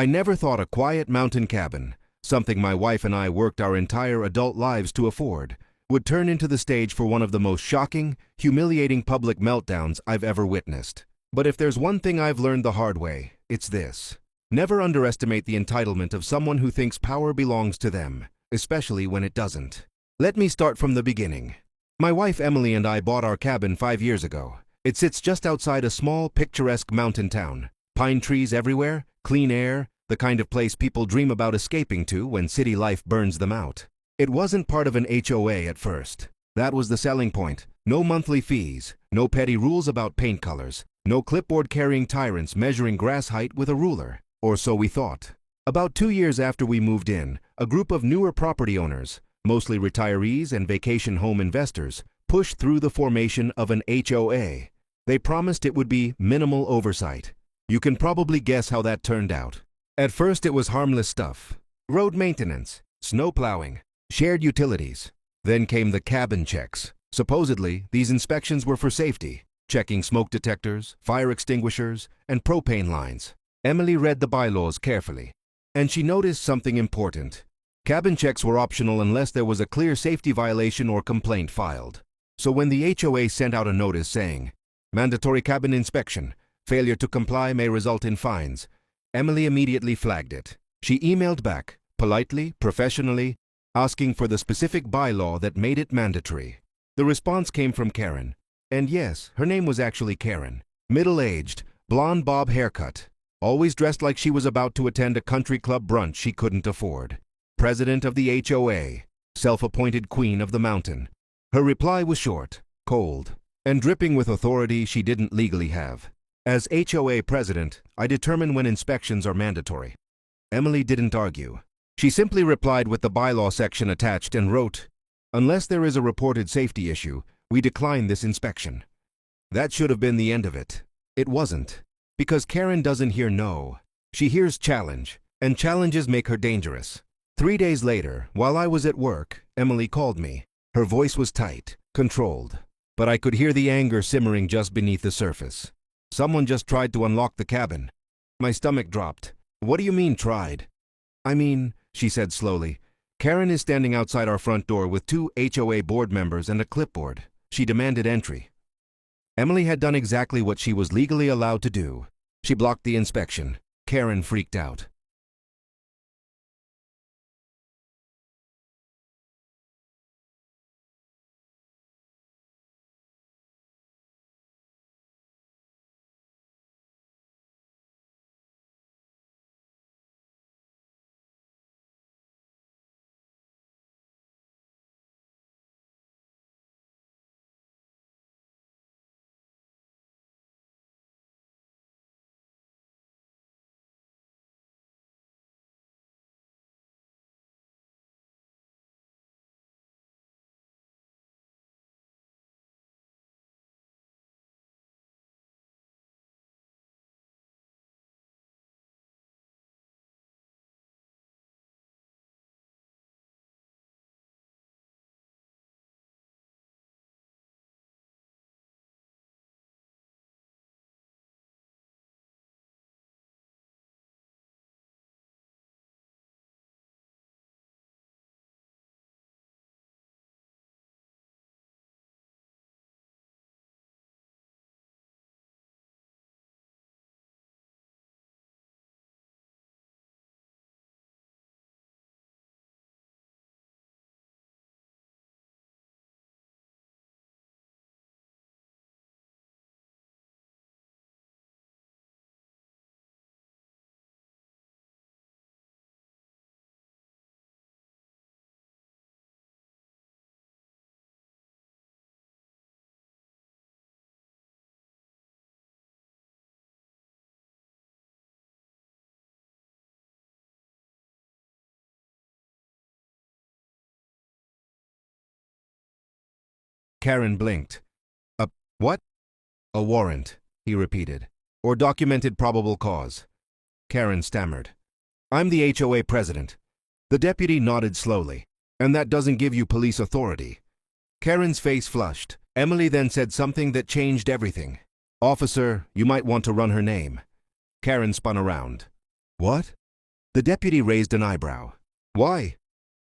I never thought a quiet mountain cabin, something my wife and I worked our entire adult lives to afford, would turn into the stage for one of the most shocking, humiliating public meltdowns I've ever witnessed. But if there's one thing I've learned the hard way, it's this. Never underestimate the entitlement of someone who thinks power belongs to them, especially when it doesn't. Let me start from the beginning. My wife Emily and I bought our cabin 5 years ago. It sits just outside a small, picturesque mountain town. Pine trees everywhere, clean air, the kind of place people dream about escaping to when city life burns them out. It wasn't part of an HOA at first. That was the selling point. No monthly fees, no petty rules about paint colors, no clipboard-carrying tyrants measuring grass height with a ruler. Or so we thought. About 2 years after we moved in, a group of newer property owners, mostly retirees and vacation home investors, pushed through the formation of an HOA. They promised it would be minimal oversight. You can probably guess how that turned out. At first it was harmless stuff. Road maintenance, snow plowing, shared utilities. Then came the cabin checks. Supposedly, these inspections were for safety, checking smoke detectors, fire extinguishers, and propane lines. Emily read the bylaws carefully, and she noticed something important. Cabin checks were optional unless there was a clear safety violation or complaint filed. So when the HOA sent out a notice saying, "Mandatory cabin inspection, failure to comply may result in fines," Emily immediately flagged it. She emailed back, politely, professionally, asking for the specific bylaw that made it mandatory. The response came from Karen. And yes, her name was actually Karen. Middle-aged, blonde bob haircut. Always dressed like she was about to attend a country club brunch she couldn't afford. President of the HOA, self-appointed queen of the mountain. Her reply was short, cold, and dripping with authority she didn't legally have. As HOA president, I determine when inspections are mandatory. Emily didn't argue. She simply replied with the bylaw section attached and wrote, "Unless there is a reported safety issue, we decline this inspection." That should have been the end of it. It wasn't. Because Karen doesn't hear no. She hears challenge, and challenges make her dangerous. 3 days later, while I was at work, Emily called me. Her voice was tight, controlled, but I could hear the anger simmering just beneath the surface. "Someone just tried to unlock the cabin." My stomach dropped. "What do you mean, tried?" "I mean," she said slowly, "Karen is standing outside our front door with 2 HOA board members and a clipboard. She demanded entry." Emily had done exactly what she was legally allowed to do. She blocked the inspection. Karen freaked out. Karen blinked. "A what?" "A warrant," he repeated. "Or documented probable cause." Karen stammered. "I'm the HOA president." The deputy nodded slowly. "And that doesn't give you police authority." Karen's face flushed. Emily then said something that changed everything. "Officer, you might want to run her name." Karen spun around. "What?" The deputy raised an eyebrow. Why?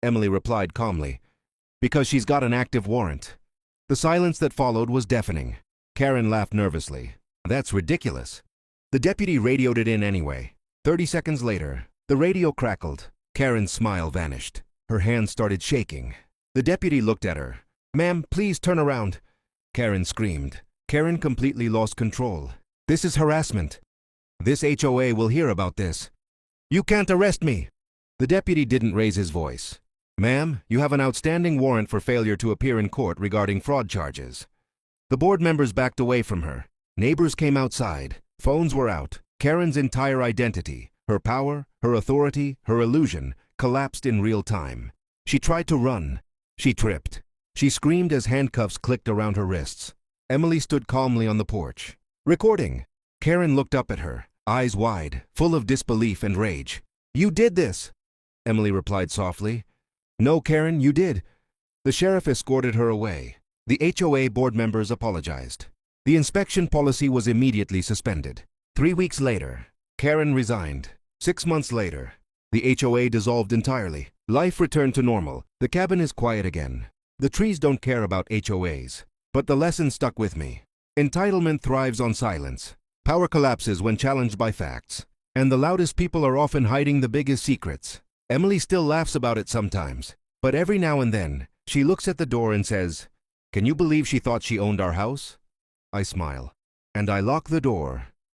Emily replied calmly. Because she's got an active warrant. The silence that followed was deafening. Karen laughed nervously. That's ridiculous. The deputy radioed it in anyway. 30 seconds later, the radio crackled. Karen's smile vanished. Her hands started shaking. The deputy looked at her. Ma'am, please turn around. Karen screamed. Karen completely lost control. This is harassment. This HOA will hear about this. You can't arrest me. The deputy didn't raise his voice. Ma'am, you have an outstanding warrant for failure to appear in court regarding fraud charges. The board members backed away from her. Neighbors came outside. Phones were out. Karen's entire identity, her power, her authority, her illusion, collapsed in real time. She tried to run. She tripped. She screamed as handcuffs clicked around her wrists. Emily stood calmly on the porch. Recording. Karen looked up at her, eyes wide, full of disbelief and rage. You did this, Emily replied softly. No, Karen, you did. The sheriff escorted her away. The HOA board members apologized. The inspection policy was immediately suspended. 3 weeks later, Karen resigned. 6 months later, the HOA dissolved entirely. Life returned to normal. The cabin is quiet again. The trees don't care about HOAs. But the lesson stuck with me. Entitlement thrives on silence. Power collapses when challenged by facts. And the loudest people are often hiding the biggest secrets. Emily still laughs about it sometimes. But every now and then, she looks at the door and says, "Can you believe she thought she owned our house?" I smile. And I lock the door.